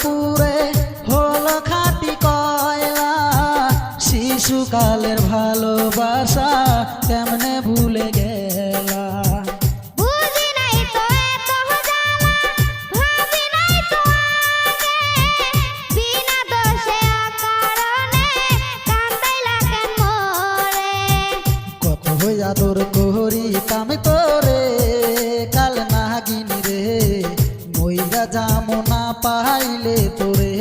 পুরে হলো খাঁটি কয়লা। শিশুকালের ভালোবাসা কেমনে ভুলে গেলা। বুঝি নাই তো এত জ্বালা, ভাবি নাই তো আগে, বিনা দোষে অকারণে কান্দাইলা কেন মোরে। কত আদর করি কামে তোরে, কাল নাগিনী রে মইরা যামো না পাইলে তোরে।